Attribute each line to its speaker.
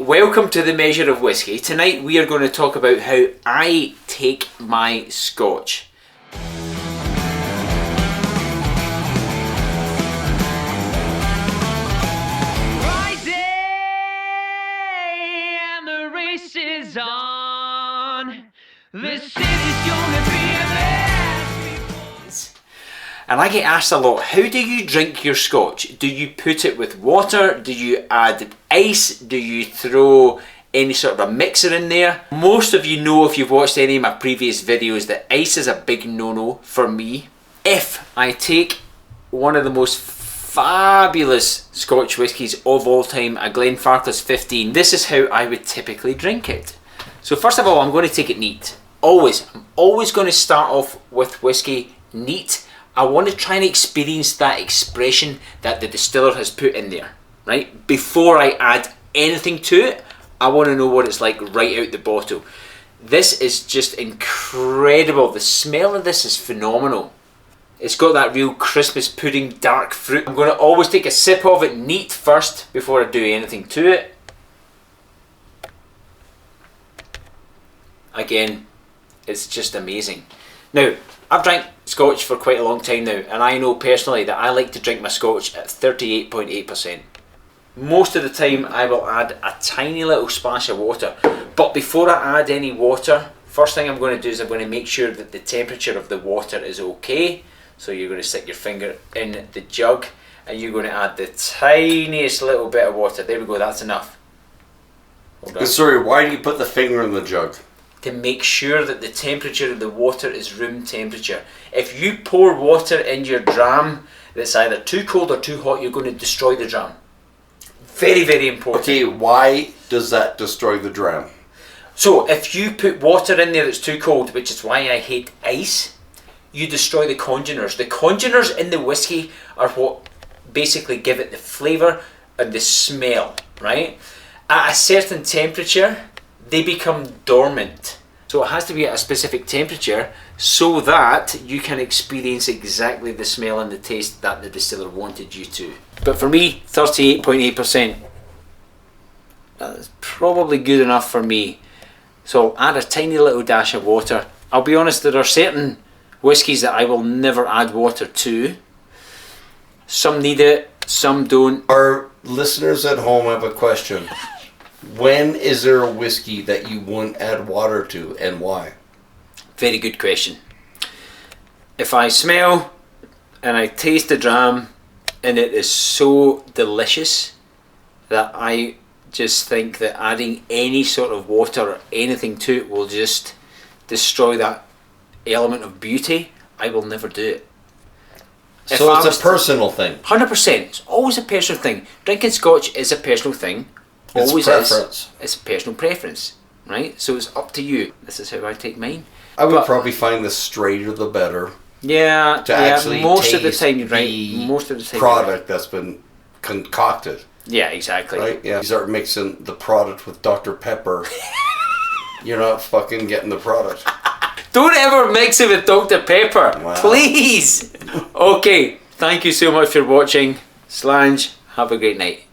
Speaker 1: Welcome to the Measure of Whiskey. Tonight we are going to talk about how I take my Scotch.
Speaker 2: Friday and the race is on. The city's gonna be a mess.
Speaker 1: And I get asked a lot, how do you drink your Scotch? Do you put it with water? Do you add ice? Do you throw any sort of a mixer in there? Most of you know, if you've watched any of my previous videos, that ice is a big no-no for me. If I take one of the most fabulous Scotch whiskies of all time, a Glenfarclas 15, this is how I would typically drink it. So first of all, I'm going to take it neat. I'm always going to start off with whiskey neat. I want to try and experience that expression that the distiller has put in there, right? Before I add anything to it, I want to know what it's like right out the bottle. This is just incredible. The smell of this is phenomenal. It's got that real Christmas pudding dark fruit. I'm going to always take a sip of it neat first before I do anything to it. Again, it's just amazing. Now, I've drank Scotch for quite a long time now, and I know personally that I like to drink my Scotch at 38.8%. Most of the time I will add a tiny little splash of water, but before I add any water, first thing I'm going to do is I'm going to make sure that the temperature of the water is okay. So you're going to stick your finger in the jug and you're going to add the tiniest little bit of water. There we go, that's enough. Hold on.
Speaker 3: Sorry, why do you put the finger in the jug?
Speaker 1: To make sure that the temperature of the water is room temperature. If you pour water in your dram that's either too cold or too hot, you're going to destroy the dram. Very, very important.
Speaker 3: Okay, why does that destroy the dram?
Speaker 1: So if you put water in there that's too cold, which is why I hate ice, you destroy the congeners. The congeners in the whiskey are what basically give it the flavour and the smell, right? At a certain temperature, they become dormant. So it has to be at a specific temperature so that you can experience exactly the smell and the taste that the distiller wanted you to. But for me, 38.8%, that's probably good enough for me. So I'll add a tiny little dash of water. I'll be honest, there are certain whiskies that I will never add water to. Some need it, some don't.
Speaker 3: Our listeners at home have a question. When is there a whiskey that you won't add water to, and why?
Speaker 1: Very good question. If I smell and I taste the dram and it is so delicious that I just think that adding any sort of water or anything to it will just destroy that element of beauty, I will never do it.
Speaker 3: So it's a personal thing.
Speaker 1: 100%. It's always a personal thing. Drinking Scotch is a personal thing.
Speaker 3: It's
Speaker 1: Always
Speaker 3: preference.
Speaker 1: is. It's a personal preference, right? So it's up to you. This is how I take mine.
Speaker 3: I would probably find the straighter the better.
Speaker 1: Yeah,
Speaker 3: to actually
Speaker 1: most of the
Speaker 3: taste
Speaker 1: time you're right.
Speaker 3: the
Speaker 1: Most of the time
Speaker 3: product that's been concocted.
Speaker 1: Yeah, exactly.
Speaker 3: Right? Yeah. You start mixing the product with Dr. Pepper. You're not fucking getting the product.
Speaker 1: Don't ever mix it with Dr. Pepper.
Speaker 3: Wow.
Speaker 1: Please. Okay, thank you so much for watching. Slange, have a great night.